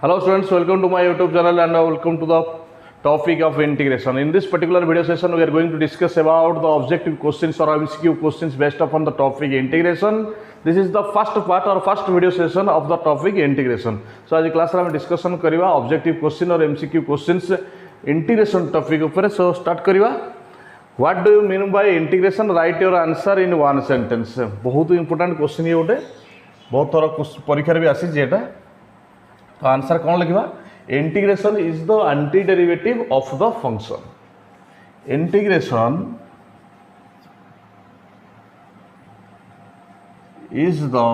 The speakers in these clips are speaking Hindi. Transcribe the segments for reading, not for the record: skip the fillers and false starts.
Hello students, welcome to my YouTube channel and welcome to the topic of integration. In this particular video session, we are going to discuss about the objective questions or MCQ questions based upon the topic integration. This is the first part or first video session of the topic integration. So as class we discussion kariba objective question or MCQ questions integration topic upare. So start kariba. What do you mean by integration? Write your answer in one sentence. बहुत important question ये उठे बहुत थोड़ा परीक्षा भी आसी जेटा तो आंसर कौन लिखा integration is the anti derivative of the function integration is the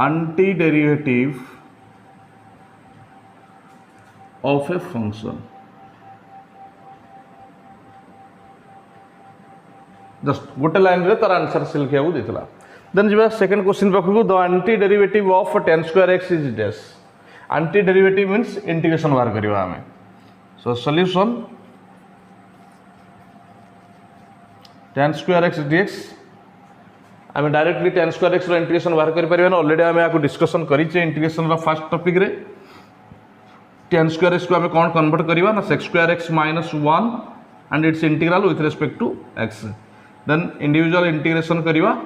anti derivative of a function just गोटे लाइन रे तार आंसर से लिखा देता देन जी सेकंड क्वेश्चन पाखु the anti derivative of tan square x is dash anti derivative means integration बाहर करबा हमें so solution tan square x dx हमें डायरेक्टली tan स्क्वायर x रो इंटीग्रेशन बाहर कर परिबा ऑलरेडी हमें आको डिस्कशन करी छे इंटीग्रेशन रो फर्स्ट टॉपिक रे tan स्क्वायर x को हमें कोन कन्वर्ट करबा ना sec square x - 1 and its integral with respect to x then individual integration करबा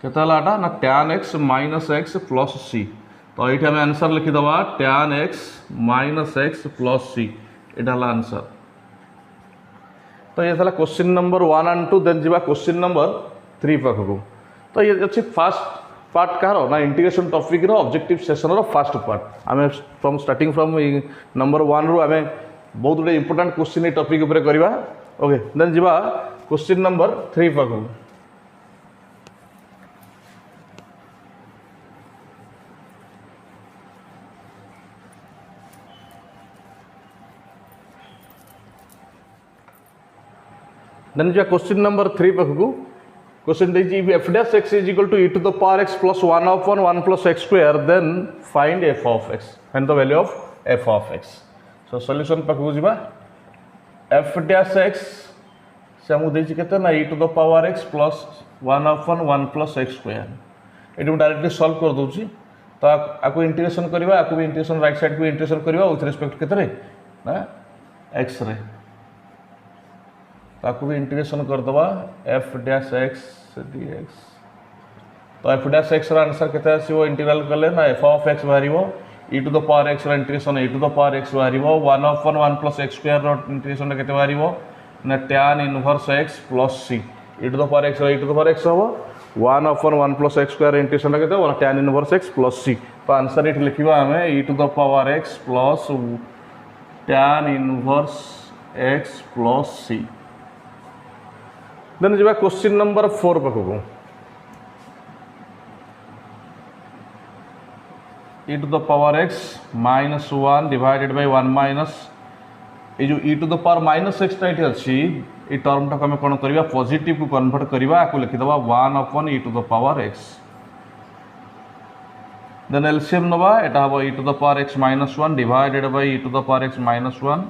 केतालाटा ना tan x - x plus c तो ये आम आंसर लिखिदबा tan x - x plus c एटा आंसर तो ये था क्वेश्चन नंबर 1 एंड 2 देन जीवा क्वेश्चन नंबर 3 पाखक तो ये अच्छी फास्ट पार्ट कहार ना इंटीग्रेशन टॉपिक रो objective session row first part आम फ्रॉम स्टार्टिंग फ्रॉम नंबर 1 रू आम बहुत गुड इंपोर्टेंट क्वेश्चन ये टॉपिक ऊपर करवा ओके देन जीवा question number 3 पाखक then question number 3 pakku question is if f dash x is equal to e to the power x plus 1 upon 1 plus x square then find f of x find the value of f of x so solution pakku jiba f dash x se amu dechi kete na e to the power x plus 1 upon 1 plus x square etu directly solve कर दोची तो आको इंटीग्रेशन करबा आको भी इंटीग्रेशन राइट साइड को इंटीग्रेशन करबा विथ रिस्पेक्ट केते रे ना x रे ताकू भी इंटीग्रेशन कर दबा f डैश x dx तो f डैश x रा आंसर केते आसीबो इंटीग्रल करले ना f ऑफ x बाहरिबो e to the power x रा integration e to the power x बाहरिबो 1 upon 1 plus x square रा इंटीग्रेशन केते बाहरिबो ना tan inverse x plus c e to the power x रा e to the power x हो 1 upon 1 plus x square integration केते हो tan inverse x plus c तो आंसर इट लिखिबा हमें e to the power x plus tan inverse x plus c then जीवा क्वेश्चन नंबर 4 पाखु e to the power x minus 1 divided by 1 minus ये जो e to the power minus x tight अच्छी ये टर्म टाक आम कौन करवा पॉजिटिव को कन्वर्ट करवा आपको लिखिदबा 1 upon e to the power x then LCM नबा एटा हबो e to the power x minus 1 divided by e to the power x minus 1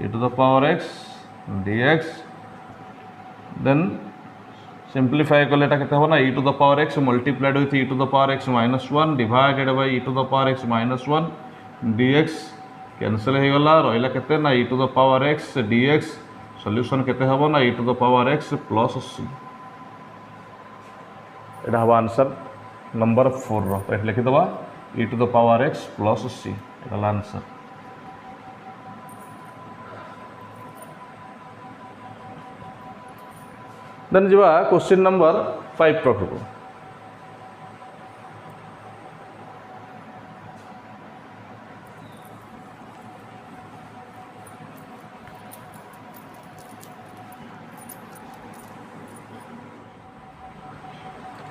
e to the power x dx then simplify कले केते हो ना e to the power x multiplied with e to the power x minus 1 divided by e to the power x minus 1 dx cancel हो गला रहिला केते ना e to the power x dx solution केते हबो ना e to the power x plus c एटा हबो आंसर नंबर 4 रो तो लिखि दबा e to the power x plus c एटा आंसर देन जीवा क्वेश्चन नंबर 5 पाखु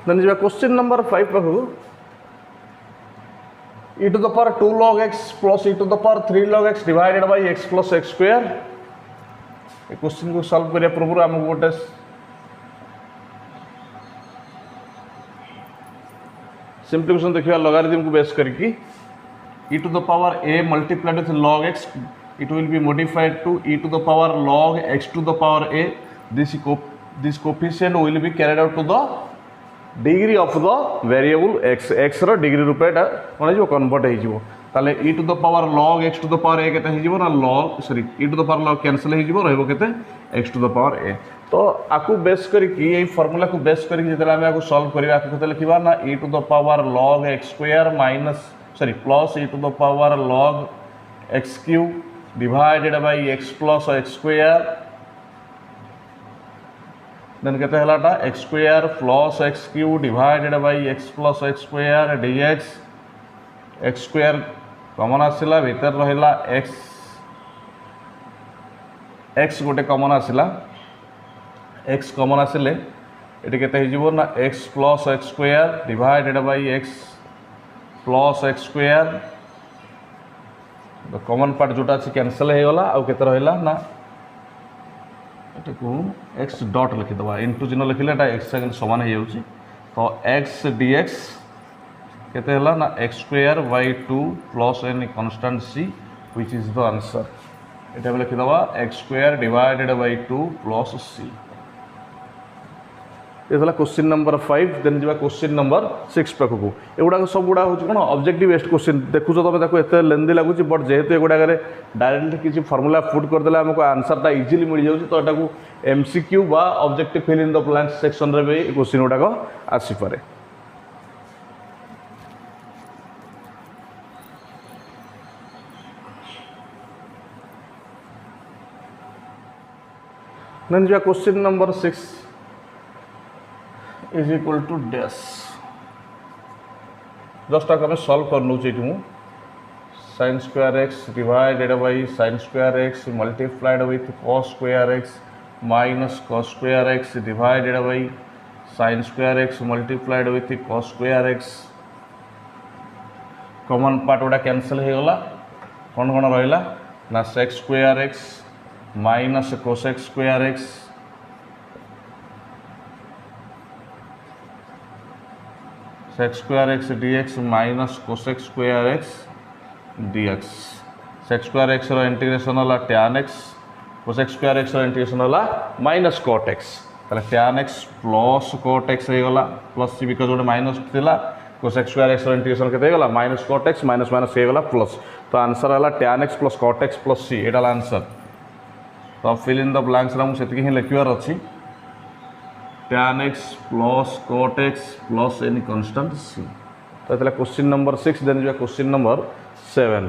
देन जीवा question number 5 पाखु e to the power 2 log x plus e to the power 3 log x divided by x plus x square A question को सॉल्व करिया पूर्व हमको गोटे सिंप्लीफिकेशन देखिए लॉगरिथम को बेस करके e to the power a multiplied with log x it will be modified to e to the power log x to the power a this coefficient will be carried out to the degree of the variable x x रो डिग्री रूपे कौन हो कन्वर्ट हो ताले e to the power log x to the power a केते हिजिबो ना log sorry e to the power log cancel हिजिबो रहइबो केते x to the power a तो आकु बेस करी कि एई फार्मूला को बेस करी जेतला हम आकु सॉल्व करिवा आकु केते लिखिबा ना e to the power log x square minus sorry plus e to the power log x cube divided by x plus x square then केते हलाटा x square plus x cube divided by x plus x square dx x square common आसिला भीतर रहिला x गोटे कॉमन आसिला x कॉमन आसिले एटी केते हिजिबो ना x plus x square divided by x plus x square तो कॉमन पार्ट जोटा अछि कैंसिल हे गला आ केते रहिला ना एटा को x डॉट लिखि दबा इनटू चिन्ह लिखिले एटा x सेकंड समान हे जाउची तो x dx केते हला ना x square by 2 plus any constant c which is the answer एटा लिखि दबा x square divided bye 2 plus c ये क्वेश्चन नंबर 5 देन जीवा क्वेश्चन नंबर 6 पाखु एगुड़ा सब गुड़ा हो कौन ऑब्जेक्टिव बेस्ड क्वेश्चन देखुछ तुम ताको एते लेंदी लगुच बट जेहेतु एगुड़ा डायरेक्टली किसी फॉर्मूला पुट करदेला हमको आंसरटा इजिली मिल जाउची तो एटा को एमसीक्यू बा objective fill in the blanks section रे भी क्वेश्चन गुड़ा आसी पारे देन जीवा question number 6 is equal to dash just आके सॉल्व कर नउची मु sin square x divided by sin square x multiplied with cos square x minus cos square x divided by sin square x multiplied with cos square x common part उडा कैंसिल हे गला कोन कोन रहला ना sec square x minus cos square x sec square x dx minus cosec square x dx sec square x रो इंटीग्रेशन होला tan x cosec square x रो इंटीग्रेशन होला minus cot x ताले tan x plus cot x हे गला प्लस c बिकॉज़ ओडे माइनस थिला cosec square x रो इंटीग्रेशन केते गला minus cot x minus minus हे गला प्लस तो आंसर होला tan x plus cot x plus c एटा आंसर तो फिल इन द ब्लैंक्स रा मु सेति ही लिखिवार अछि tan x plus cot x plus any constant c तो इतला क्वेश्चन नंबर 6 देन जो क्वेश्चन नंबर 7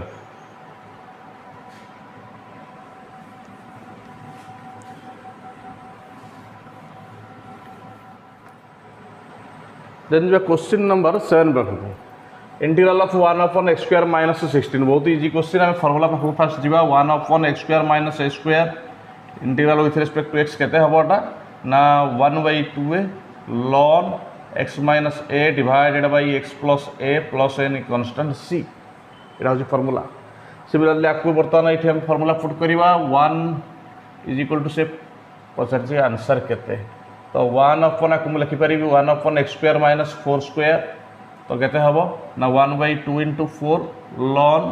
देन जो क्वेश्चन नंबर 7 पाखु integral of 1 upon x square minus 16 बहुत इजी क्वेश्चन हम फार्मूला पाखु फास्ट जीवा 1 upon x square minus a square integral with respect to x केते हबोटा ना 1/2 ln x minus a divided by x plus a plus any constant c एटा हो फार्मूला सिमिलरली आपको बर्तमान ये हम फार्मूला पुट करिवा 1 इज इक्वल टू से पचार जे आंसर केते तो 1 upon आपको लिखि परिबी 1 upon x square minus 4 square तो केते हबो ना 1/2 into 4 ln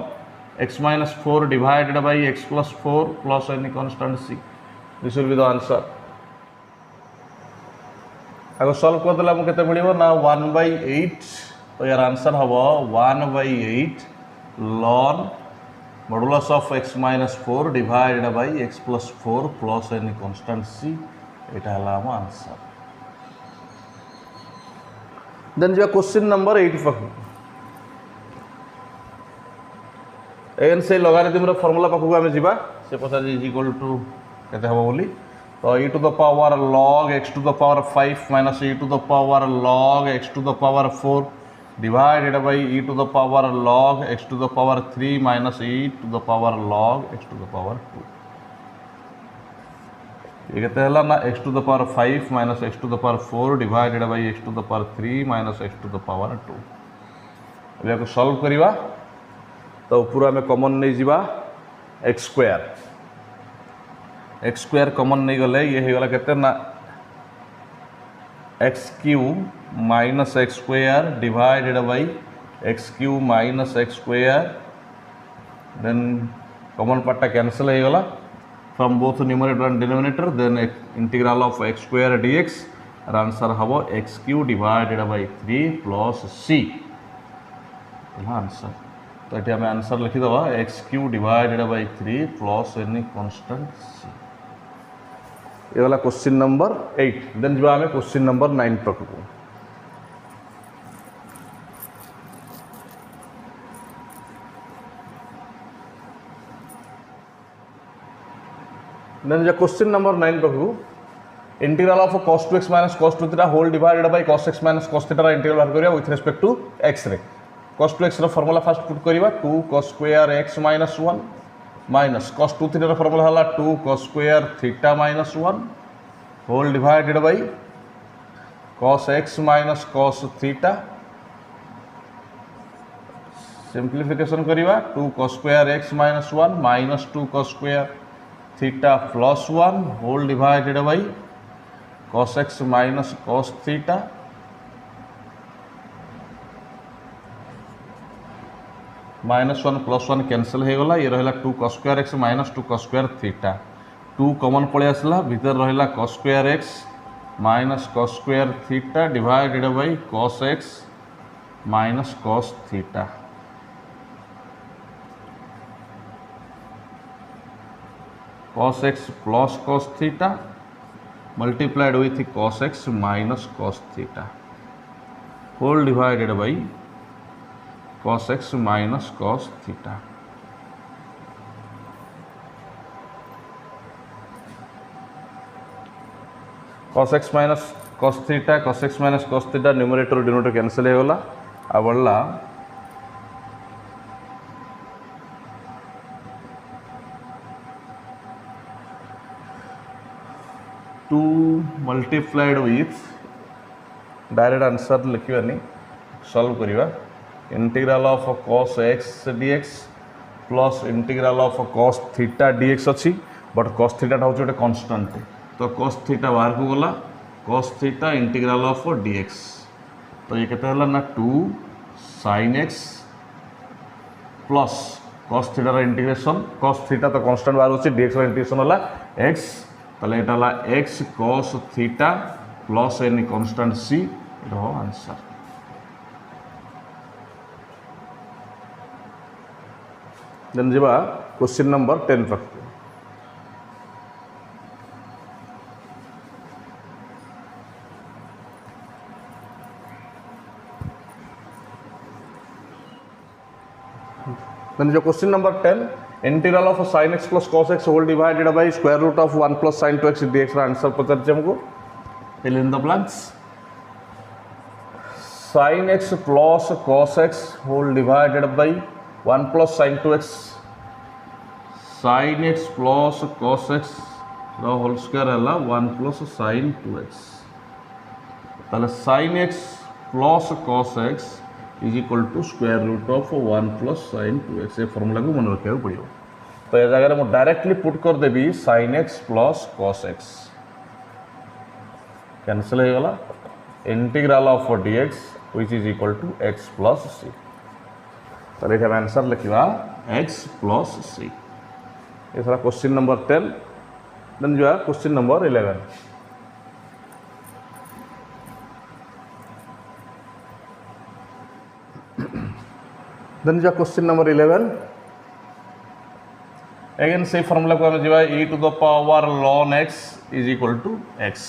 x minus 4 divided by x plus 4 plus any constant c this will be the answer आगे सॉल्व कर देला केते मिलिबो ना 1/8 तो यार आंसर हबो 1/8 ln modulus of x minus 4 divided by x plus 4 plus any constant c एटा हला हम आंसर देन जो क्वेश्चन नंबर 8 पाखु एन से लॉगरिथम रो फार्मूला पाखु हम जिबा से पता इज इक्वल टू केते हबो बोली तो e to the power log x to the power 5 minus e to the power log x to the power 4 divided by e to the power log x to the power 3 minus e to the power log x to the power 2 ये कहते हैं ना x to the power 5 minus x to the power 4 divided by x to the power 3 minus x to the power 2 अब याको सॉल्व करिवा तो पूरा में कॉमन नहीं जीवा x square x square common नहीं गले ये हो गला केते ना x cube minus x square divided by x cube minus x square then common पार्टा कैंसिल हो गला from both numerator and denominator then integral of x square dx answer हम x cube divided by 3 plus C answer. तो ये आम आंसर लिखिदे x cube divided by 3 plus any constant C. ये वाला क्वेश्चन नंबर 8। देन जी आम क्वेश्चन नंबर 9 पाखक। देन जो क्वेश्चन नंबर 9 पाखक integral of cos 2x minus cos 2 theta whole divided by cos x minus cos theta integral बाहर करिया विथ रिस्पेक्ट टू x रे। cos 2x रो फार्मूला फर्स्ट पुट करिवा 2 cos square x minus 1 minus cos 2 theta रो फार्मूला हला 2 cos square theta minus 1 whole divided by cos x minus cos theta simplification करिवा 2 cos square x minus 1 minus 2 cos square theta plus 1 whole divided by cos x minus cos theta minus 1 plus 1 cancel हो गला। ये रहा 2 cos square x minus 2 cos square theta 2 common पड़े आसला भीतर रहा cos square x minus cos square theta divided by cos x minus cos theta. cos x plus cos theta multiplied with cos x minus cos theta whole divided by cos x minus cos theta। cos x minus cos theta cos x minus cos theta numerator denominator cancel हो गला आ बढ़ला 2 multiplied with डायरेक्ट आंसर लिखिबानी सॉल्व करिवा integral of cos x dx plus integral of cos theta dx अच्छी बट cos थीटा होचे गोटे कांस्टेंट तो cos थीटा बाहर को गला cos theta integral of dx तो ये केते हला ना 2 sin x plus cos theta रा इंटीग्रेशन cos थीटा तो कांस्टेंट बाहर होची dx रा इंटीग्रेशन हला x ताले एटाला x cos theta plus any constant c रो आंसर। देन जीवा क्वेश्चन नंबर 10 तक। देन जो question number 10 integral of sin x plus cos x whole divided by square root of 1 plus sin 2x dx रा आंसर पचार हमको fill in the blanks. sin x plus cos x whole divided by 1 plus sin 2x sin x plus cos x रा होल स्क्वायर हला 1 plus sin 2x ताले sin x plus cos x is equal to square root of 1 plus sin 2x। ये फॉर्मूला को मन रखा पड़ो तो ये जगह मुझे डायरेक्टली पुट कर देवी sin x plus cos x cancel हो गला integral of dx which is equal to x plus c। तो ये आंसर लिखा x प्लस c। ये सारा क्वेश्चन नंबर 10। देन जो है क्वेश्चन नंबर 11। देन जो क्वेश्चन नंबर 11 अगेन से फॉर्मूला को हम जीवा e to the power ln x is equal to x।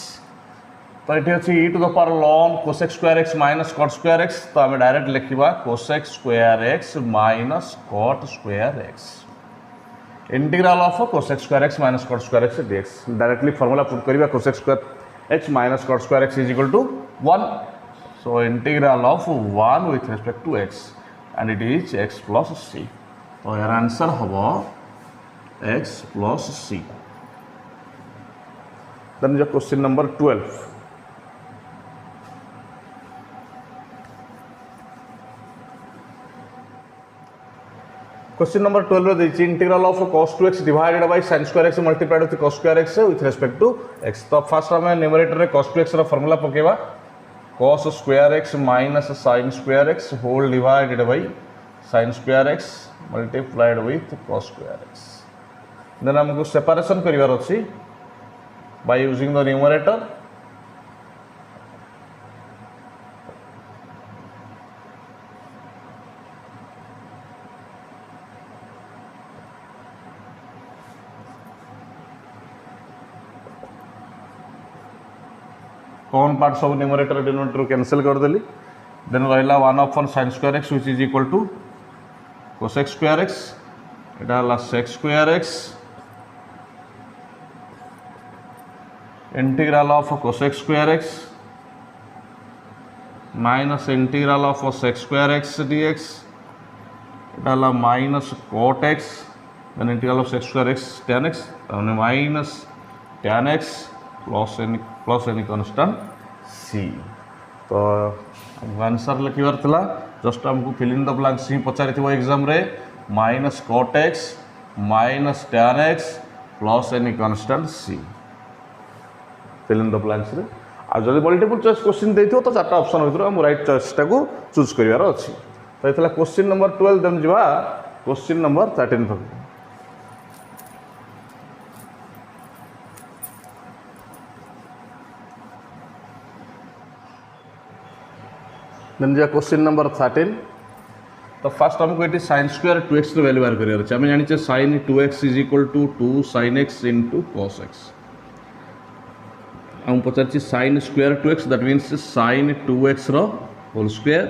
तो ये अच्छी e to the power ln cos x square x minus cot square x तो आम डायरेक्ट लिखा cos x square x minus cot square x integral of cos x square x minus cot square x dx directly formula put करिवा cos x square x minus cot square x is equal to 1। So integral of 1 with respect to x and it is x plus c। तो यार आंसर हम x plus c। देन जो क्वेश्चन नंबर 12 क्वेश्चन नंबर 12 देखिए integral of cos 2x divided by sin square x multiplied with cos square x with respect to x। तो फर्स्ट हमें न्यूमरेटर में cos 2x रा फार्मूला पकेवा cos square x minus sin square x whole divided by sin square x multiplied with cos square x। Then हमको सेपरेशन करिवार अछि by using the numerator common part सब न्यूमरेटर डिनोमिनेटर कैंसिल कर देली देन रहा 1/1 sin square x which is equal to cosec square x एटा हला sec square x integral of cosec square x minus integral of sec square x dx एटा हला minus cot x then integral of sec square x tan x ताने minus tan x plus any constant c तो आंसर लिखिबार थिला जस्ट हमको फिल इन द ब्लैंक्स ही पचारि थिबो एग्जाम रे minus cot x minus tan x plus any constant c fill in the blanks रे आ जदि मल्टीपल चॉइस क्वेश्चन देथिबो तो चारटा ऑप्शन होइतरो हम राइट चॉइस टाको चूज करिवार अछि तो एथला क्वेश्चन नंबर 12 देन जिवा क्वेश्चन नंबर 13 तक देन जिवा क्वेश्चन नंबर 13 तो फर्स्ट हमको ये sin स्क्वायर 2x रो वैल्यू बाहर करिवार अछि हम जानि छै sin 2x is equal to 2 sin x into cos x हम पचार sin square 2x that means sin 2x row whole square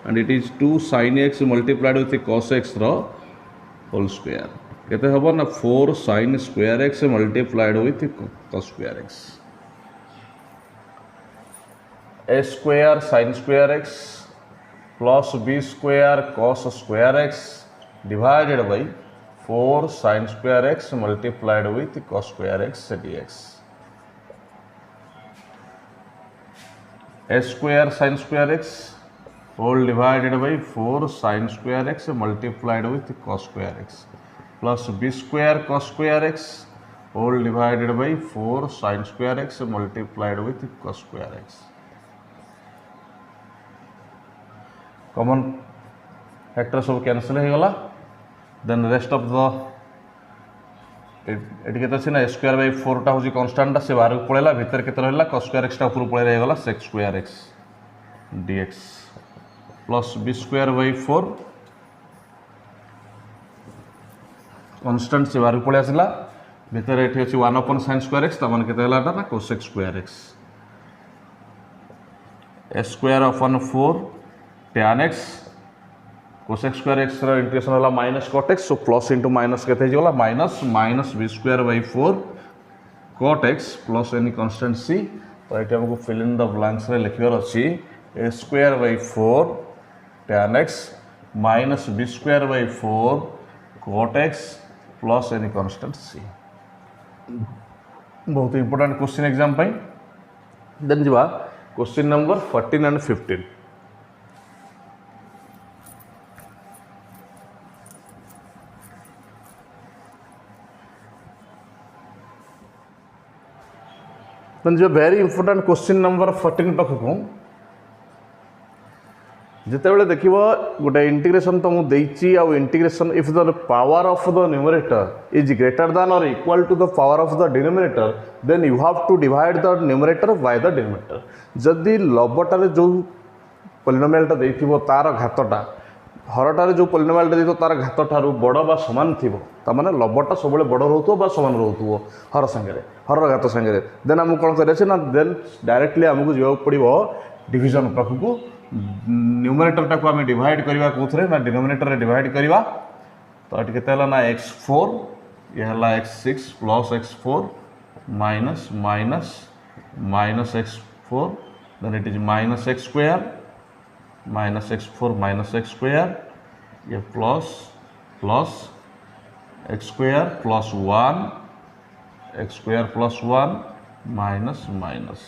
and it is 2 sin x multiplied with cos x row whole square केते हबो ना 4 sin square x multiplied with cos square x a square sin square x plus b square cos square x divided by 4 sin square x multiplied with cos square x dx a square sin square x whole divided by 4 sin square x multiplied with cos square x plus b square cos square x whole divided by 4 sin square x multiplied with cos square x common factor सब कैंसिल हो गला देन रेस्ट ऑफ द एटी केते अछि ना स्क्वायर बाय 4 टा होजी कांस्टेंट से बाहर पळेला भीतर केते रहला cos स्क्वायर x टा ऊपर पळे रह गला sec square x dx plus b square by 4 constant से बाहर पळे आसला भीतर एठी अछि 1/sin स्क्वायर x त मन केते हला ना cosec square x s square upon 4 tan x cosec square x रो इंटीग्रेशन होला minus cot x so plus into minus केते हो जाला minus b square by 4 cot x plus any constant c तो एटा हमको फिल इन द ब्लैंक्स रे लिखिबार अछि a square by 4 tan x minus b square by 4 cot x plus any constant c बहुत इंपोर्टेंट क्वेश्चन एग्जाम पई देन जिबा क्वेश्चन नंबर 14 एंड 15 जो वेरी इंपोर्टेंट क्वेश्चन नंबर 14 पाखक जिते देखिए गोटे इंटीग्रेशन तो मुझे आउ integration if the power of the numerator is greater than और equal to the power of the denominator then you have to divide the numerator by the denominator जदि लबटारे जो पॉलिनोमियलटा देइथिबो तार घातटा हरटारे जो पॉलिनोमियलटा देइथो तार घात ठारू बड़ बा समान थिबो ता माने लबटा सबले बड़ रहउतो बा समान रहउतो हर संगे हर घात संगे देन हम कोन करे ना देन डायरेक्टली हमको जीवा पड़िबो डिवीजन पाखकू न्यूमरेटर टाको आम डिवाइड करवा कौन ना डिनोमिनेटर डिवाइड करवा तो ये केते ना x4 ये हला x6 plus x4 minus minus minus x4 then it is minus x square minus x4 minus x square ये plus plus x square plus 1 x square plus 1 minus minus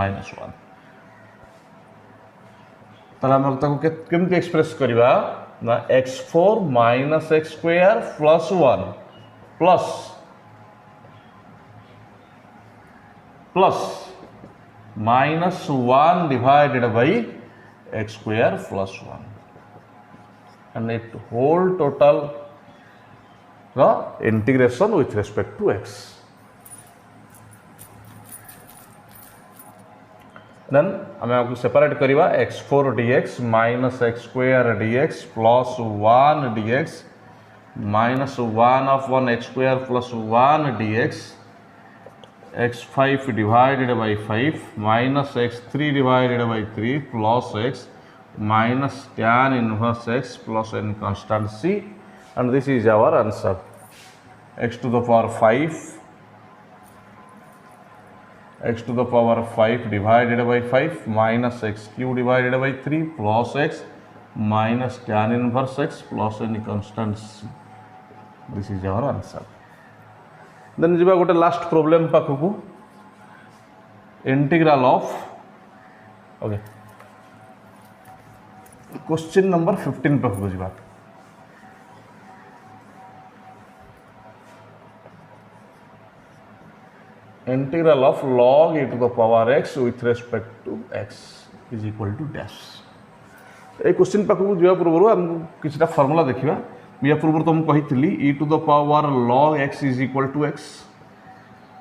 minus 1 ताला हम ताको केमती एक्सप्रेस करबा ना x4 minus x square plus 1 plus plus minus 1 divided by x square plus 1 and it whole total the integration with respect to x then हमें आपको सेपरेट करवा x4 dx minus x square dx plus 1 dx minus 1 of 1 x square plus 1 dx x5 divided by 5 minus x3 divided by 3 plus x minus tan inverse x plus n constant c, and this is our answer. X to the power 5, x to the power 5 divided by 5 minus x cube divided by 3 plus x minus tan inverse x plus any constant c. This is our answer. Then jiba gote last problem pakku, integral of, okay, question number 15 pakku jiba. Integral of log e to the power x with respect to x is equal to dash. ए क्वेश्चन पाखक जा पूर्व आम किसी फर्मुला देखा. या पूर्व तुमको कही e to the power log x is equal to x,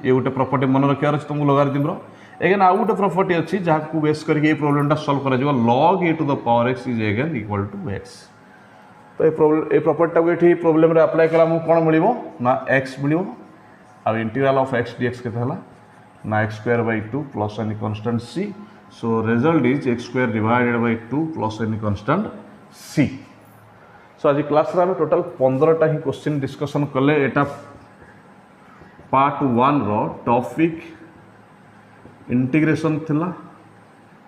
ये गोटे प्रॉपर्टी मन रखार अच्छे तुमको लॉगरिथम एगेन आउ गोटे प्रॉपर्टी अच्छी जहाँ बेस करके प्रॉब्लम सॉल्व कर log e to the power x is again equal to x. तो ये प्रॉपर्टी ये प्रॉब्लम रे अप्लाई कला कौन मिल ना x मिल. अब इंटीग्रल ऑफ x dx के ना x square by 2 plus any constant c. So result is x square divided by 2 plus any constant c. सो आज क्लास रे टोटल 15टा ही क्वेश्चन डिस्कशन कले. एटा पार्ट 1 रो टॉपिक इंटीग्रेशन थिला.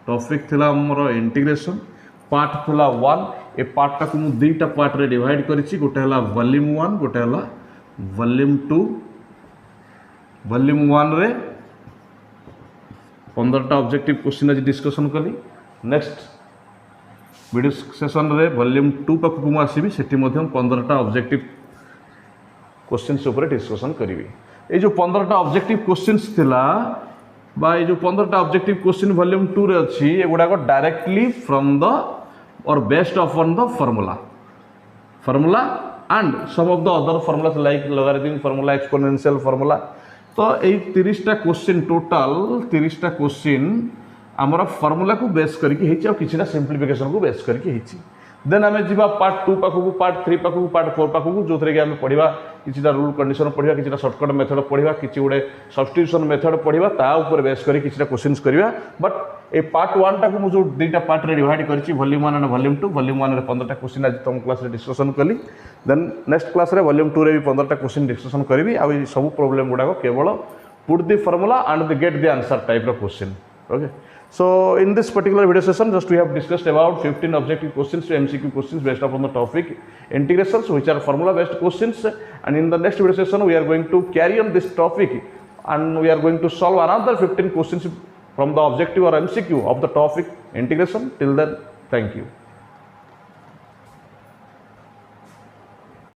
टॉपिक थिला हमर इंटीग्रेशन. पार्ट थिला 1. ए पार्ट टा को मु दुईटा पार्ट रे डिवाइड करिछि. गोटे हला वॉल्यूम 1, गोटे हला वॉल्यूम 2. वॉल्यूम 1 रे 15टा ऑब्जेक्टिव क्वेश्चन आज डिस्कशन कली. नेक्स्ट वीडियो सेशन रे वॉल्यूम 2 पाखक मु आसीबी. सेठी मध्यम 15टा ऑब्जेक्टिव क्वेश्चंस ऊपर डिस्कशन करिवि. ए जो 15टा ऑब्जेक्टिव क्वेश्चंस थिला बा ए जो 15टा ऑब्जेक्टिव क्वेश्चन वॉल्यूम 2 रे अछि, ए गुडा को डायरेक्टली फ्रॉम द और based upon the formula and some of the other formulas like logarithm formula, exponential formula. तो यही 30टा क्वेश्चन टोटाल 30टा क्वेश्चन आमर फार्मूला को बेस करके किसी सिंप्लीफिकेशन को बेस करके. देन आम जी पार्ट 2 पाखक, पार्ट 3 पाखक, पार्ट 4 पाखक, जो थे कि आम पढ़ा किसी रूल कंडीशन पढ़ा, किसी सर्टकट मेथड पढ़ा, किसी गोटे सब्स्टिट्यूशन मेथड पढ़ा, ताऊपर बेस कर किसी क्वेश्चन करवा. बट ए पार्ट 1 टाक मुझे दुईटा पार्ट रे डिवाइड करी, वॉल्यूम 1 एंड वॉल्यूम 2. वॉल्यूम 1 रे 15टा क्वेश्चन आज तुम क्लास रे डिस्कशन कली. देन नेक्स्ट क्लास रे वॉल्यूम 2 रे भी 15टा क्वेश्चन डिस्कशन करी. आ सब प्रॉब्लम गुड़ाक केवल put the formula and get the answer type रो question. Okay. So in this particular video session, just we have discussed about 15 objective questions to MCQ questions based upon the topic integrations, which are formula based questions. And in the next video session, we are going to carry on this topic and we are going to solve another 15 questions from the objective or MCQ of the topic integration. Till then, thank you.